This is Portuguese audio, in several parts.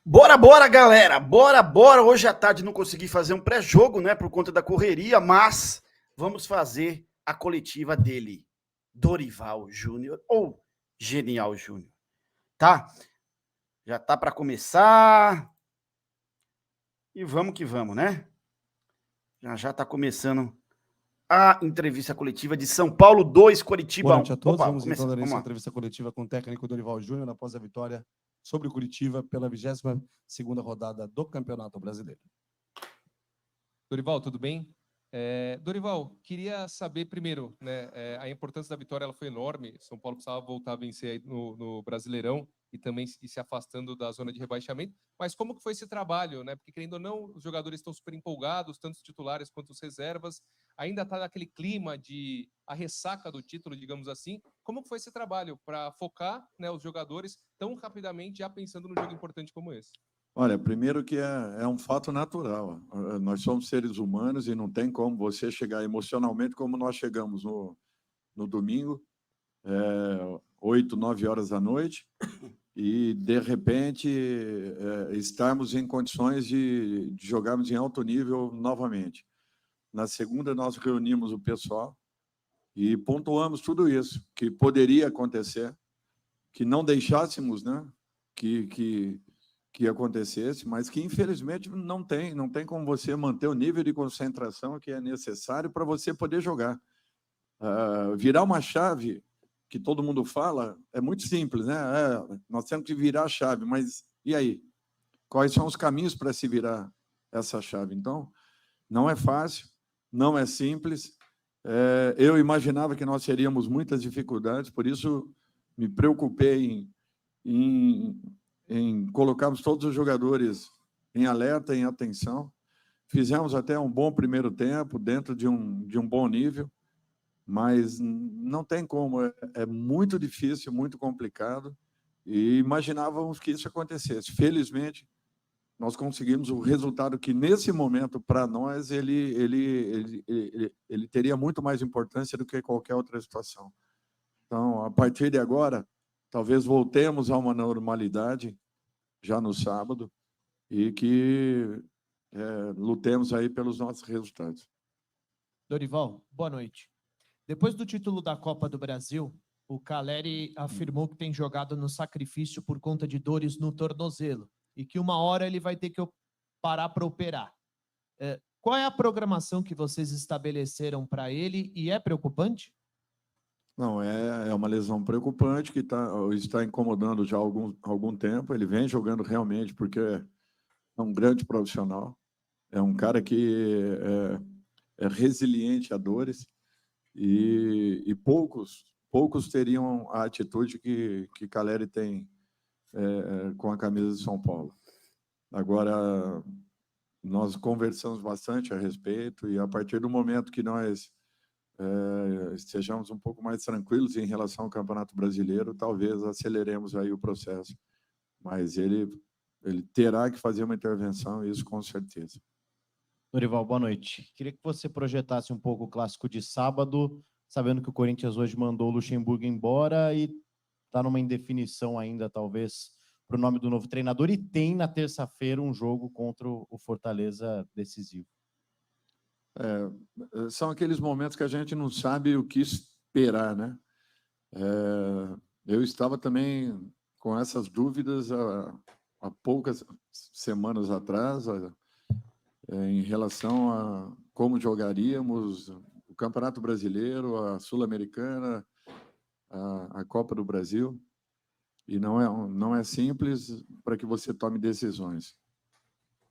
Bora, bora, galera! Bora, bora! Hoje à tarde não consegui fazer um pré-jogo, né, por conta da correria, mas vamos fazer a coletiva dele, Dorival Júnior, ou Genial Júnior, tá? Já tá para começar e vamos que vamos, né? Já tá começando a entrevista coletiva de São Paulo 2, Boa Coritiba noite 1. a todos. Opa, Vamos então começar. dar Vamos início à lá. entrevista coletiva com o técnico Dorival Júnior após a vitória sobre o Curitiba pela 22ª rodada do Campeonato Brasileiro. Dorival, tudo bem? Dorival, queria saber primeiro, né, a importância da vitória ela foi enorme. São Paulo precisava voltar a vencer aí no Brasileirão e também se afastando da zona de rebaixamento. Mas como que foi esse trabalho, né? Porque querendo ou não, os jogadores estão super empolgados, tanto os titulares quanto os reservas. Ainda está naquele clima de a ressaca do título, digamos assim. Como que foi esse trabalho para focar, né, os jogadores tão rapidamente já pensando num jogo importante como esse? Olha, primeiro que é um fato natural. Nós somos seres humanos e não tem como você chegar emocionalmente como nós chegamos no domingo, 8, 9 horas da noite, e, de repente, estarmos em condições de jogarmos em alto nível novamente. Na segunda, nós reunimos o pessoal e pontuamos tudo isso, que poderia acontecer, que não deixássemos, né, que acontecesse, mas que infelizmente não tem como você manter o nível de concentração que é necessário para você poder jogar. Virar uma chave, que todo mundo fala, é muito simples, né? Nós temos que virar a chave, mas e aí? Quais são os caminhos para se virar essa chave? Então, não é fácil, não é simples. Eu imaginava que nós teríamos muitas dificuldades, por isso me preocupei em colocarmos todos os jogadores em alerta, em atenção. Fizemos até um bom primeiro tempo, dentro de um bom nível, mas não tem como, é muito difícil, muito complicado, e imaginávamos que isso acontecesse. Felizmente, nós conseguimos o resultado que, nesse momento, para nós, ele teria muito mais importância do que qualquer outra situação. Então, a partir de agora, talvez voltemos a uma normalidade já no sábado e que lutemos aí pelos nossos resultados. Dorival, boa noite. Depois do título da Copa do Brasil, o Caleri afirmou que tem jogado no sacrifício por conta de dores no tornozelo e que uma hora ele vai ter que parar para operar. Qual é a programação que vocês estabeleceram para ele e é preocupante? Não, é uma lesão preocupante que está incomodando já há algum tempo. Ele vem jogando realmente porque é um grande profissional, é um cara que é resiliente a dores e poucos teriam a atitude que Caleri tem com a camisa de São Paulo. Agora, nós conversamos bastante a respeito e, a partir do momento que nós estejamos um pouco mais tranquilos em relação ao Campeonato Brasileiro, talvez aceleremos aí o processo. Mas ele terá que fazer uma intervenção, isso com certeza. Dorival, boa noite. Queria que você projetasse um pouco o clássico de sábado, sabendo que o Corinthians hoje mandou o Luxemburgo embora e está numa indefinição ainda, talvez, para o nome do novo treinador, e tem na terça-feira um jogo contra o Fortaleza decisivo. São aqueles momentos que a gente não sabe o que esperar, né? Eu estava também com essas dúvidas há poucas semanas atrás, em relação a como jogaríamos o Campeonato Brasileiro, a Sul-Americana, a Copa do Brasil, e não é simples para que você tome decisões.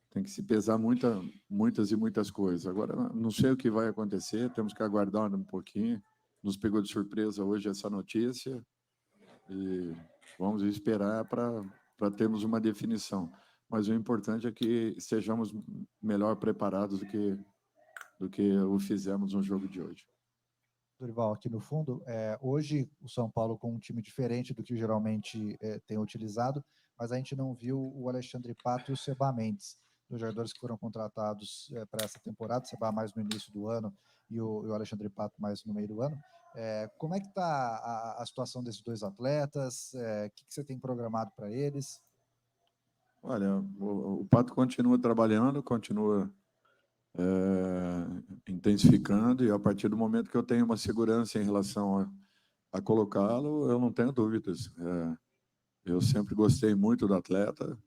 Tem que se pesar muitas e muitas coisas. Agora, não sei o que vai acontecer, temos que aguardar um pouquinho. Nos pegou de surpresa hoje essa notícia e vamos esperar para termos uma definição. Mas o importante é que estejamos melhor preparados do que o fizemos no jogo de hoje. Dorival, aqui no fundo, hoje o São Paulo com um time diferente do que geralmente tem utilizado, mas a gente não viu o Alexandre Pato e o Seba Mendes, dos jogadores que foram contratados para essa temporada, o Seba mais no início do ano e o Alexandre Pato mais no meio do ano. Como é que está a situação desses dois atletas? O que você tem programado para eles? Olha, o Pato continua trabalhando, continua intensificando, e a partir do momento que eu tenho uma segurança em relação a colocá-lo, eu não tenho dúvidas. Eu sempre gostei muito do atleta,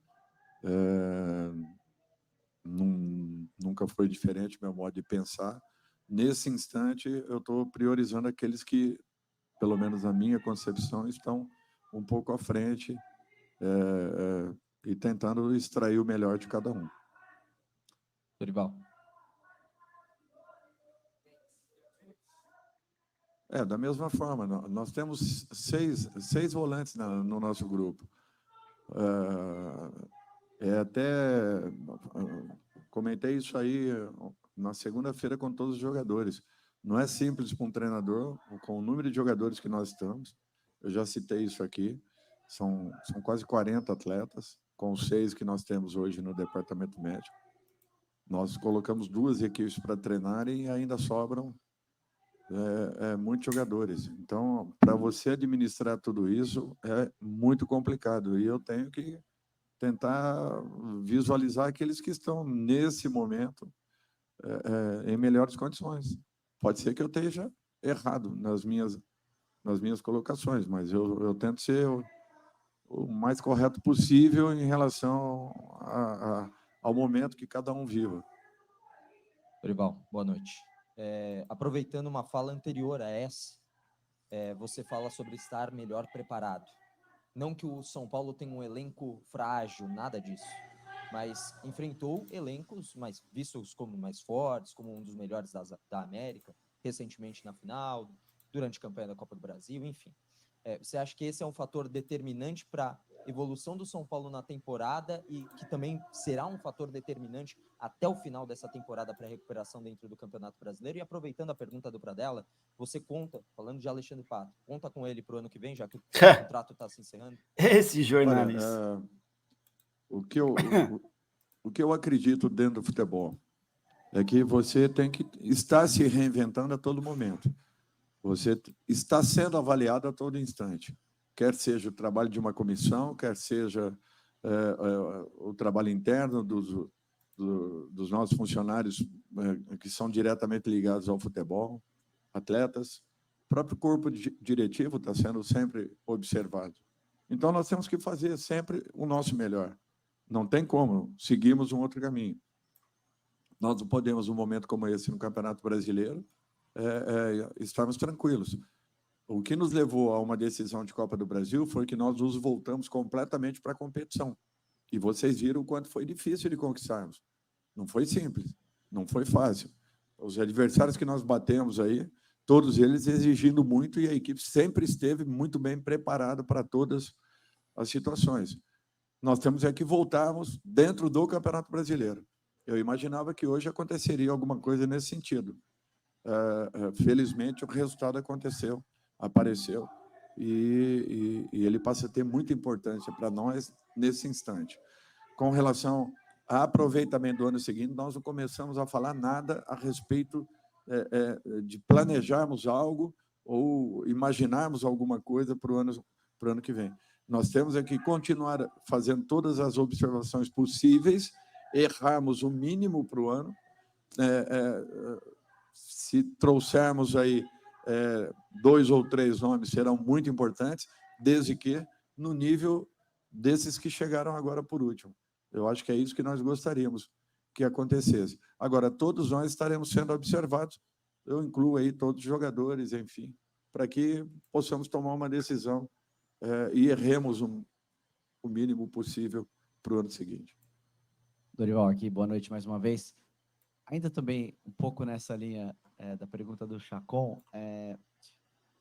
nunca foi diferente meu modo de pensar. Nesse instante, eu estou priorizando aqueles que, pelo menos na minha concepção, estão um pouco à frente e tentando extrair o melhor de cada um. Dorival. Da mesma forma, nós temos seis volantes no nosso grupo. Até comentei isso aí na segunda-feira com todos os jogadores. Não é simples para um treinador, com o número de jogadores que nós estamos. Eu já citei isso aqui. São quase 40 atletas, com os 6 que nós temos hoje no departamento médico. Nós colocamos 2 equipes para treinarem e ainda sobram muitos jogadores. Então, para você administrar tudo isso, é muito complicado. E eu tenho que tentar visualizar aqueles que estão, nesse momento, em melhores condições. Pode ser que eu esteja errado nas minhas colocações, mas eu tento ser o mais correto possível em relação ao momento que cada um viva. Dorival, boa noite. Aproveitando uma fala anterior a essa, você fala sobre estar melhor preparado. Não que o São Paulo tenha um elenco frágil, nada disso, mas enfrentou elencos vistos como mais fortes, como um dos melhores da América, recentemente na final, durante a campanha da Copa do Brasil, enfim. Você acha que esse é um fator determinante para a evolução do São Paulo na temporada e que também será um fator determinante até o final dessa temporada para a recuperação dentro do Campeonato Brasileiro? E aproveitando a pergunta do Pradella, você conta, falando de Alexandre Pato, conta com ele para o ano que vem, já que o contrato está se encerrando? Esse jornalista. Olha, o que eu acredito dentro do futebol é que você tem que estar se reinventando a todo momento. Você está sendo avaliado a todo instante, quer seja o trabalho de uma comissão, quer seja o trabalho interno dos nossos funcionários que são diretamente ligados ao futebol, atletas, o próprio corpo diretivo está sendo sempre observado. Então, nós temos que fazer sempre o nosso melhor. Não tem como seguirmos um outro caminho. Nós não podemos, num momento como esse no Campeonato Brasileiro, estarmos tranquilos. O que nos levou a uma decisão de Copa do Brasil foi que nós nos voltamos completamente para a competição. E vocês viram o quanto foi difícil de conquistarmos. Não foi simples, não foi fácil. Os adversários que nós batemos aí, todos eles exigindo muito, e a equipe sempre esteve muito bem preparada para todas as situações. Nós temos que voltarmos dentro do Campeonato Brasileiro. Eu imaginava que hoje aconteceria alguma coisa nesse sentido. Felizmente, o resultado apareceu, e ele passa a ter muita importância para nós nesse instante. Com relação ao aproveitamento do ano seguinte, nós não começamos a falar nada a respeito de planejarmos algo ou imaginarmos alguma coisa para o ano que vem. Nós temos que continuar fazendo todas as observações possíveis, errarmos o mínimo para o ano. Se trouxermos aí 2 ou 3 nomes, serão muito importantes, desde que no nível desses que chegaram agora por último. Eu acho que é isso que nós gostaríamos que acontecesse. Agora, todos nós estaremos sendo observados, eu incluo aí todos os jogadores, enfim, para que possamos tomar uma decisão e erremos o mínimo possível para o ano seguinte. Dorival, aqui, boa noite mais uma vez. Ainda também um pouco nessa linha da pergunta do Chacon,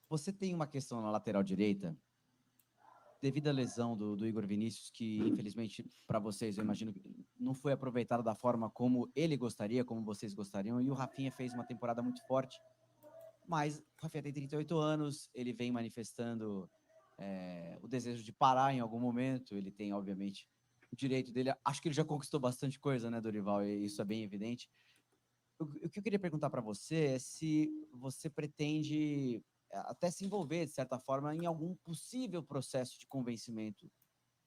você tem uma questão na lateral direita, devido à lesão do Igor Vinícius, que infelizmente para vocês, eu imagino, não foi aproveitado da forma como ele gostaria, como vocês gostariam, e o Rafinha fez uma temporada muito forte, mas o Rafinha tem 38 anos, ele vem manifestando o desejo de parar em algum momento, ele tem, obviamente, o direito dele, acho que ele já conquistou bastante coisa, né, Dorival, e isso é bem evidente. O que eu queria perguntar para você é se você pretende até se envolver, de certa forma, em algum possível processo de convencimento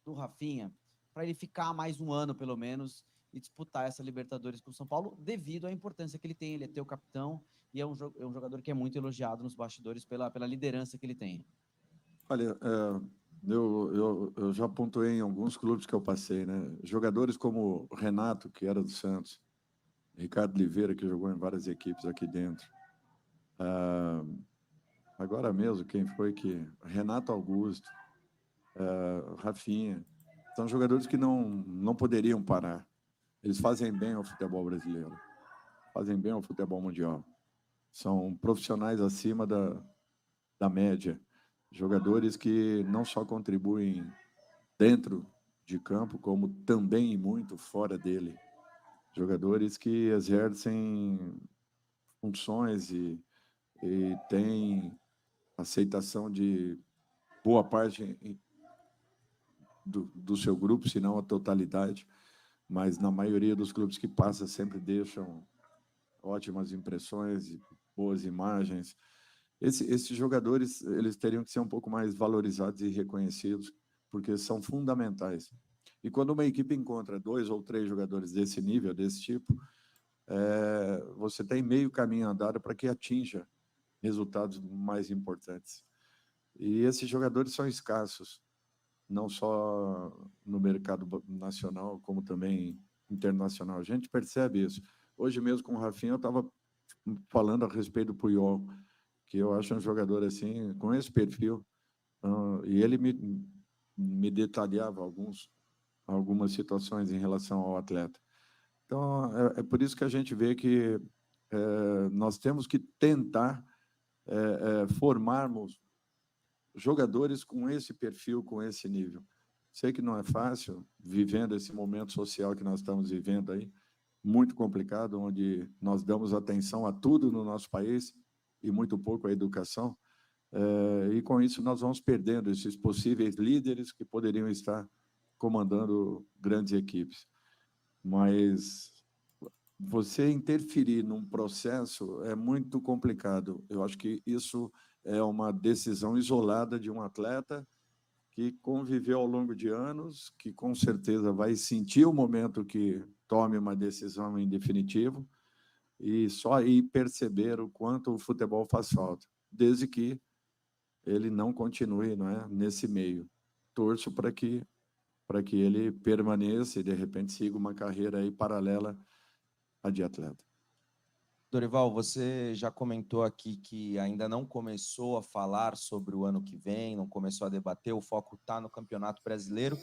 do Rafinha para ele ficar mais um ano, pelo menos, e disputar essa Libertadores com o São Paulo, devido à importância que ele tem. Ele é teu capitão e é um jogador que é muito elogiado nos bastidores pela liderança que ele tem. Olha, eu já pontuei em alguns clubes que eu passei, né? Jogadores como Renato, que era do Santos, Ricardo Oliveira, que jogou em várias equipes aqui dentro. Agora mesmo, quem foi que... Renato Augusto, Rafinha. São jogadores que não poderiam parar. Eles fazem bem ao futebol brasileiro, fazem bem ao futebol mundial. São profissionais acima da média. Jogadores que não só contribuem dentro de campo, como também e muito fora dele. Jogadores que exercem funções e têm aceitação de boa parte do seu grupo, se não a totalidade, mas na maioria dos clubes que passa sempre deixam ótimas impressões e boas imagens. Esses jogadores, eles teriam que ser um pouco mais valorizados e reconhecidos, porque são fundamentais. E quando uma equipe encontra 2 ou 3 jogadores desse nível, desse tipo, você tem meio caminho andado para que atinja resultados mais importantes. E esses jogadores são escassos, não só no mercado nacional, como também internacional. A gente percebe isso. Hoje mesmo com o Rafinha, eu estava falando a respeito do Puyol, que eu acho um jogador assim, com esse perfil, e ele me detalhava algumas situações em relação ao atleta. Então, é por isso que a gente vê que nós temos que tentar formarmos jogadores com esse perfil, com esse nível. Sei que não é fácil, vivendo esse momento social que nós estamos vivendo aí, muito complicado, onde nós damos atenção a tudo no nosso país e muito pouco à educação, e com isso nós vamos perdendo esses possíveis líderes que poderiam estar comandando grandes equipes. Mas você interferir num processo é muito complicado. Eu acho que isso é uma decisão isolada de um atleta que conviveu ao longo de anos, que com certeza vai sentir o momento que tome uma decisão em definitivo, e só aí perceber o quanto o futebol faz falta, desde que ele não continue, não é, nesse meio. Torço para que ele permaneça e, de repente, siga uma carreira aí paralela à de atleta. Dorival, você já comentou aqui que ainda não começou a falar sobre o ano que vem, não começou a debater, o foco está no Campeonato Brasileiro.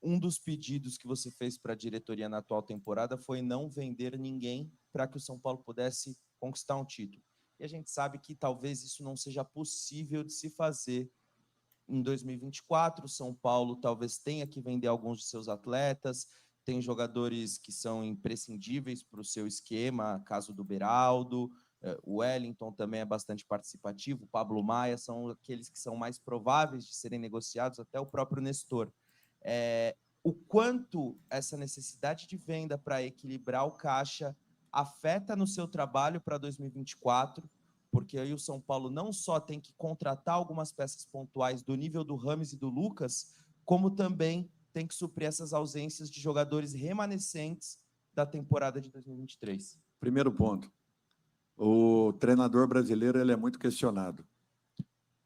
Um dos pedidos que você fez para a diretoria na atual temporada foi não vender ninguém para que o São Paulo pudesse conquistar um título. E a gente sabe que talvez isso não seja possível de se fazer em 2024. O São Paulo talvez tenha que vender alguns de seus atletas, tem jogadores que são imprescindíveis para o seu esquema, caso do Beraldo, o Wellington também é bastante participativo, o Pablo Maia são aqueles que são mais prováveis de serem negociados, até o próprio Nestor. O quanto essa necessidade de venda para equilibrar o caixa afeta no seu trabalho para 2024, porque aí o São Paulo não só tem que contratar algumas peças pontuais do nível do Rames e do Lucas, como também tem que suprir essas ausências de jogadores remanescentes da temporada de 2023. Primeiro ponto, o treinador brasileiro ele é muito questionado.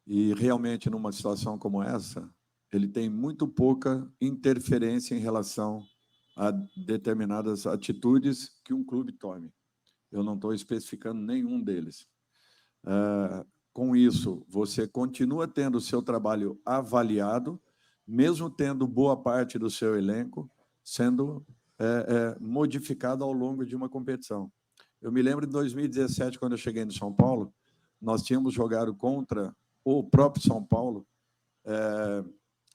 E realmente, numa situação como essa, ele tem muito pouca interferência em relação a determinadas atitudes que um clube tome. Eu não estou especificando nenhum deles. Com isso, você continua tendo o seu trabalho avaliado, mesmo tendo boa parte do seu elenco sendo modificado ao longo de uma competição. Eu me lembro de 2017, quando eu cheguei no São Paulo, nós tínhamos jogado contra o próprio São Paulo,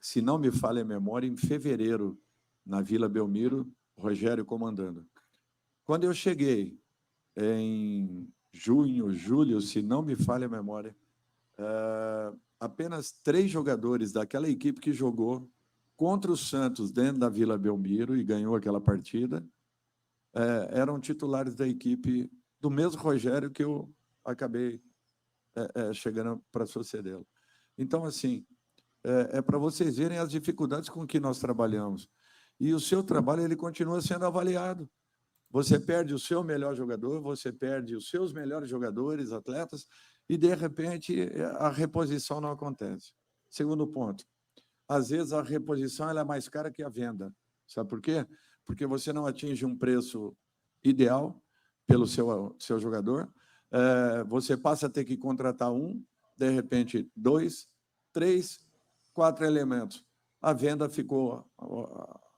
se não me falha a memória, em fevereiro, na Vila Belmiro, Rogério comandando. Quando eu cheguei em junho, julho, se não me falha a memória, apenas 3 jogadores daquela equipe que jogou contra o Santos dentro da Vila Belmiro e ganhou aquela partida, eram titulares da equipe do mesmo Rogério que eu acabei chegando para sucedê-lo. Então, assim, para vocês verem as dificuldades com que nós trabalhamos. e o seu trabalho ele continua sendo avaliado. Você perde o seu melhor jogador, você perde os seus melhores jogadores, atletas, e, de repente, a reposição não acontece. Segundo ponto, às vezes a reposição ela é mais cara que a venda. Sabe por quê? Porque você não atinge um preço ideal pelo seu jogador, você passa a ter que contratar um, de repente, 2, 3, 4 elementos. A venda ficou...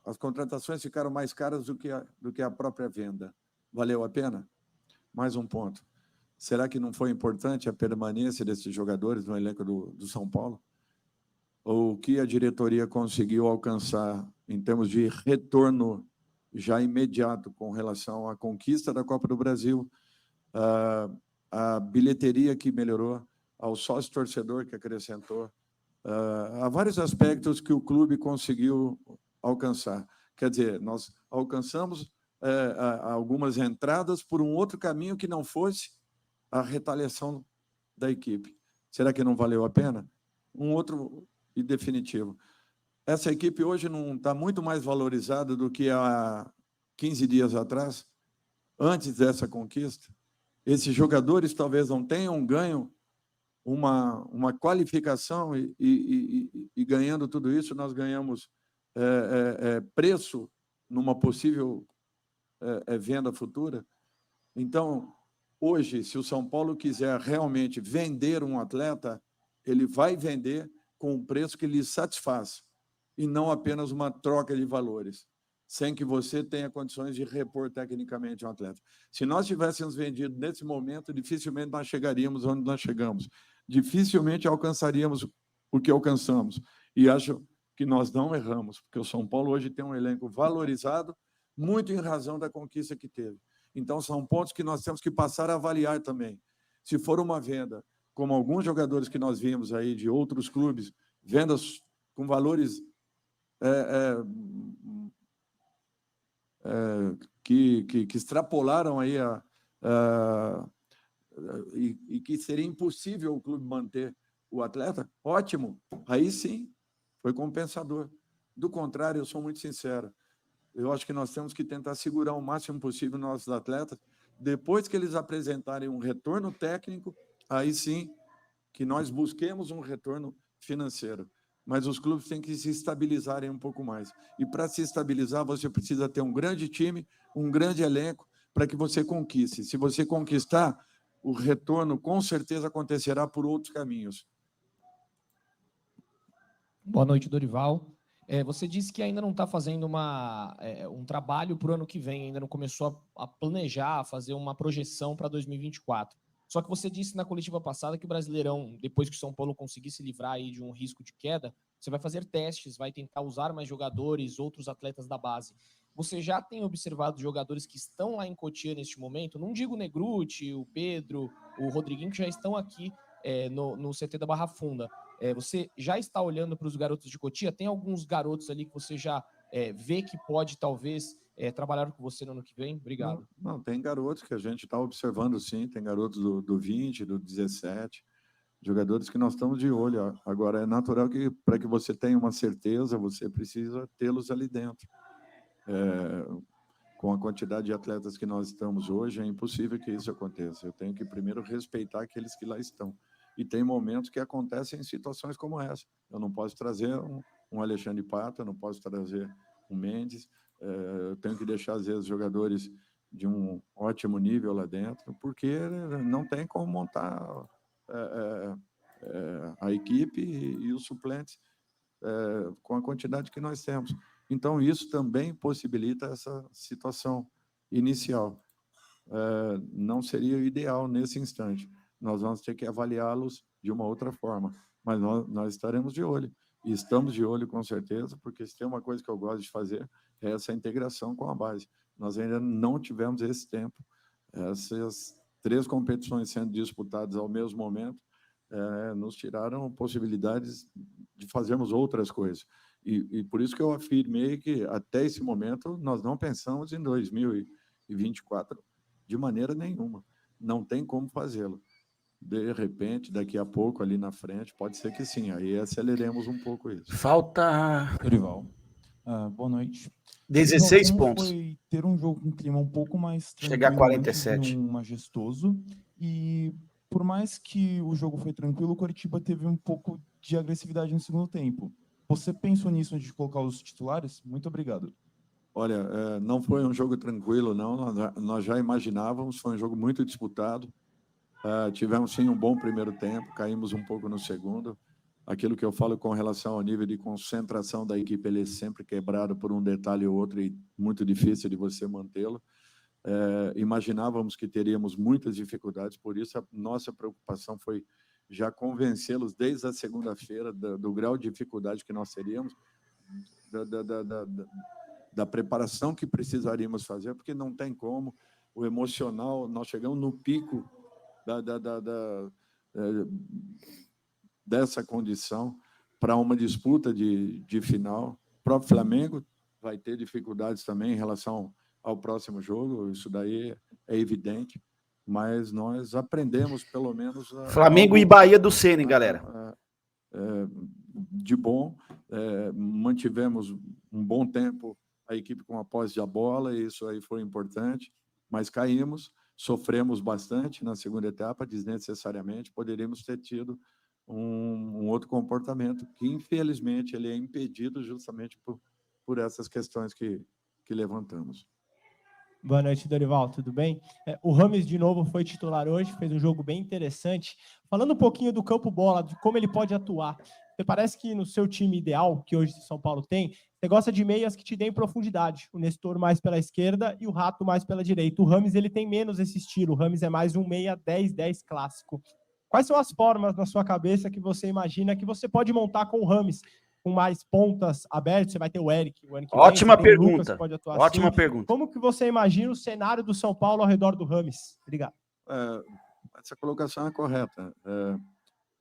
As contratações ficaram mais caras do que a própria venda. Valeu a pena? Mais um ponto. Será que não foi importante a permanência desses jogadores no elenco do São Paulo? Ou o que a diretoria conseguiu alcançar em termos de retorno já imediato com relação à conquista da Copa do Brasil, a bilheteria que melhorou, ao sócio-torcedor que acrescentou, há vários aspectos que o clube conseguiu alcançar. Quer dizer, nós alcançamos algumas entradas por um outro caminho que não fosse a retaliação da equipe. Será que não valeu a pena? Um outro e definitivo. Essa equipe hoje não está muito mais valorizada do que há 15 dias atrás, antes dessa conquista. Esses jogadores talvez não tenham ganho uma qualificação e ganhando tudo isso, nós ganhamos preço numa possível venda futura. Então, hoje, se o São Paulo quiser realmente vender um atleta, ele vai vender com um preço que lhe satisfaz, e não apenas uma troca de valores, sem que você tenha condições de repor tecnicamente um atleta. Se nós tivéssemos vendido nesse momento, dificilmente nós chegaríamos onde nós chegamos, dificilmente alcançaríamos o que alcançamos. E acho que nós não erramos, porque o São Paulo hoje tem um elenco valorizado, muito em razão da conquista que teve. Então, são pontos que nós temos que passar a avaliar também. Se for uma venda, como alguns jogadores que nós vimos aí de outros clubes, vendas com valores que extrapolaram aí e que seria impossível o clube manter o atleta, ótimo, aí sim foi compensador. Do contrário, eu sou muito sincero, eu acho que nós temos que tentar segurar o máximo possível nossos atletas, depois que eles apresentarem um retorno técnico, aí sim que nós busquemos um retorno financeiro. Mas os clubes têm que se estabilizarem um pouco mais. E para se estabilizar, você precisa ter um grande time, um grande elenco, para que você conquiste. Se você conquistar, o retorno com certeza acontecerá por outros caminhos. Boa noite, Dorival. Você disse que ainda não está fazendo um trabalho para o ano que vem, ainda não começou a planejar, a fazer uma projeção para 2024. Só que você disse na coletiva passada que o Brasileirão, depois que o São Paulo conseguir se livrar aí de um risco de queda, você vai fazer testes, vai tentar usar mais jogadores, outros atletas da base. Você já tem observado jogadores que estão lá em Cotia neste momento? Não digo o Negruti, o Pedro, o Rodriguinho, que já estão aqui no CT da Barra Funda. Você já está olhando para os garotos de Cotia? Tem alguns garotos ali que você já vê que pode, talvez, trabalhar com você no ano que vem? Obrigado. Não, tem garotos que a gente está observando, sim. Tem garotos do 20, do 17, jogadores que nós estamos de olho. Agora, é natural que, para que você tenha uma certeza, você precisa tê-los ali dentro. Com a quantidade de atletas que nós estamos hoje, é impossível que isso aconteça. Eu tenho que primeiro respeitar aqueles que lá estão. E tem momentos que acontecem em situações como essa. Eu não posso trazer um Alexandre Pato, eu não posso trazer um Mendes, eu tenho que deixar, às vezes, jogadores de um ótimo nível lá dentro, porque não tem como montar a equipe e os suplentes com a quantidade que nós temos. Então, isso também possibilita essa situação inicial. Não seria o ideal nesse instante. Nós vamos ter que avaliá-los de uma outra forma, mas nós estaremos de olho. E estamos de olho, com certeza, porque se tem uma coisa que eu gosto de fazer, é essa integração com a base. Nós ainda não tivemos esse tempo. Essas 3 competições sendo disputadas ao mesmo momento nos tiraram possibilidades de fazermos outras coisas. E por isso que eu afirmei que, até esse momento, nós não pensamos em 2024 de maneira nenhuma. Não tem como fazê-lo. De repente, daqui a pouco, ali na frente, pode ser que sim, aí aceleremos um pouco isso. Falta... Dorival, Boa noite. 16 Como pontos. foi ter um jogo com um clima um pouco mais Chegar a tranquilo antes de 47. um majestoso? E por mais que o jogo foi tranquilo, o Coritiba teve um pouco de agressividade no segundo tempo. Você pensou nisso antes de colocar os titulares? Muito obrigado. Olha, não foi um jogo tranquilo, não. Nós já imaginávamos, foi um jogo muito disputado. Tivemos, sim, um bom primeiro tempo, caímos um pouco no segundo. Aquilo que eu falo com relação ao nível de concentração da equipe, ele é sempre quebrado por um detalhe ou outro e muito difícil de você mantê-lo. Imaginávamos que teríamos muitas dificuldades, por isso a nossa preocupação foi já convencê-los desde a segunda-feira do grau de dificuldade que nós teríamos, da preparação que precisaríamos fazer, porque não tem como, o emocional, nós chegamos no pico dessa condição para uma disputa de final. O próprio Flamengo vai ter dificuldades também em relação ao próximo jogo, isso daí é evidente, mas nós aprendemos, pelo menos... Flamengo e Bahia do Ceni, galera. De bom, mantivemos um bom tempo a equipe com a posse da bola, e isso aí foi importante, mas caímos, sofremos bastante na segunda etapa, desnecessariamente, poderíamos ter tido um outro comportamento, que infelizmente ele é impedido justamente por essas questões que levantamos. Boa noite, Dorival, tudo bem? O Rames, de novo, foi titular hoje, fez um jogo bem interessante. Falando um pouquinho do campo bola, de como ele pode atuar, você parece que no seu time ideal, que hoje o São Paulo tem, você gosta de meias que te deem profundidade. O Nestor mais pela esquerda e o Rato mais pela direita. O Rames, ele tem menos esse estilo. O Rames é mais um meia 10-10 clássico. Quais são as formas na sua cabeça que você imagina que você pode montar com o Rames? Com mais pontas abertas, você vai ter o Eric. Ótima pergunta. Ótima pergunta. Como que você imagina o cenário do São Paulo ao redor do Rames? Obrigado. Essa colocação é correta.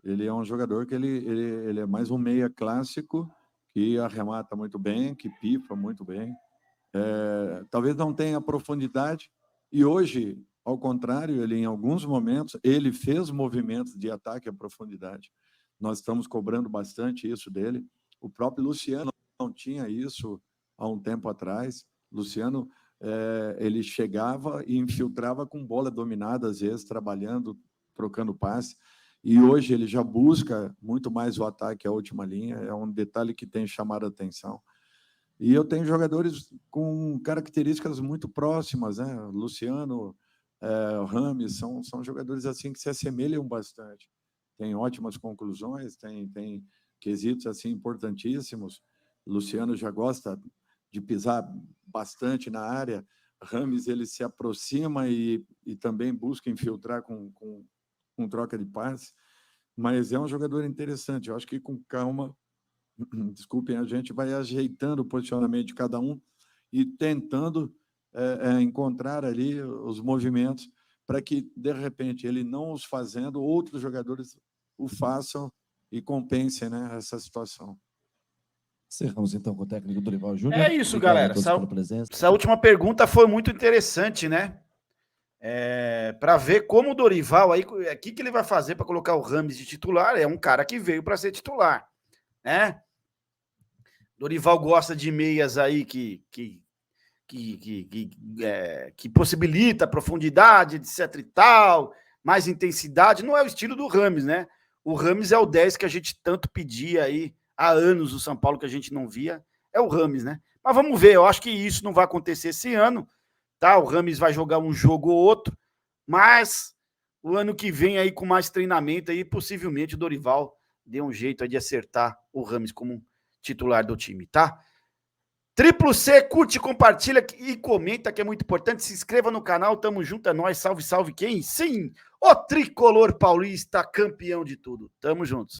Ele é um jogador que ele é mais um meia clássico, que arremata muito bem, que pipa muito bem. Talvez não tenha profundidade, e hoje, ao contrário, ele em alguns momentos, ele fez movimentos de ataque à profundidade. Nós estamos cobrando bastante isso dele. O próprio Luciano não tinha isso há um tempo atrás. Luciano, ele chegava e infiltrava com bola dominada, às vezes, trabalhando, trocando passe. E hoje ele já busca muito mais o ataque à última linha. É um detalhe que tem chamado a atenção. E eu tenho jogadores com características muito próximas, né? Luciano, Rames, são jogadores assim que se assemelham bastante. Tem ótimas conclusões, tem quesitos assim importantíssimos. Luciano já gosta de pisar bastante na área. Rames, ele se aproxima e também busca infiltrar com troca de passe. Mas é um jogador interessante. Eu acho que com calma, desculpem, a gente vai ajeitando o posicionamento de cada um e tentando encontrar ali os movimentos para que, de repente, ele não os fazendo, outros jogadores o façam e compensem, né, essa situação. Encerramos, então, com o técnico Dorival Júnior. É isso, Obrigado galera. a todos pela presença. Essa última pergunta foi muito interessante, né? Para ver como o Dorival, aí, o que ele vai fazer para colocar o Rames de titular. É um cara que veio para ser titular, né? Dorival gosta de meias aí que possibilita profundidade, etc e tal, mais intensidade. Não é o estilo do Rames, né? O Rames é o 10 que a gente tanto pedia aí há anos do São Paulo, que a gente não via. É o Rames, né? Mas vamos ver, eu acho que isso não vai acontecer esse ano, tá? O Rames vai jogar um jogo ou outro, mas o ano que vem aí com mais treinamento aí, possivelmente o Dorival dê um jeito aí de acertar o Rames como titular do time, tá? Triplo C, curte, compartilha e comenta, que é muito importante. Se inscreva no canal, tamo junto, é nóis. Salve, salve quem? Sim, o tricolor paulista, campeão de tudo. Tamo juntos.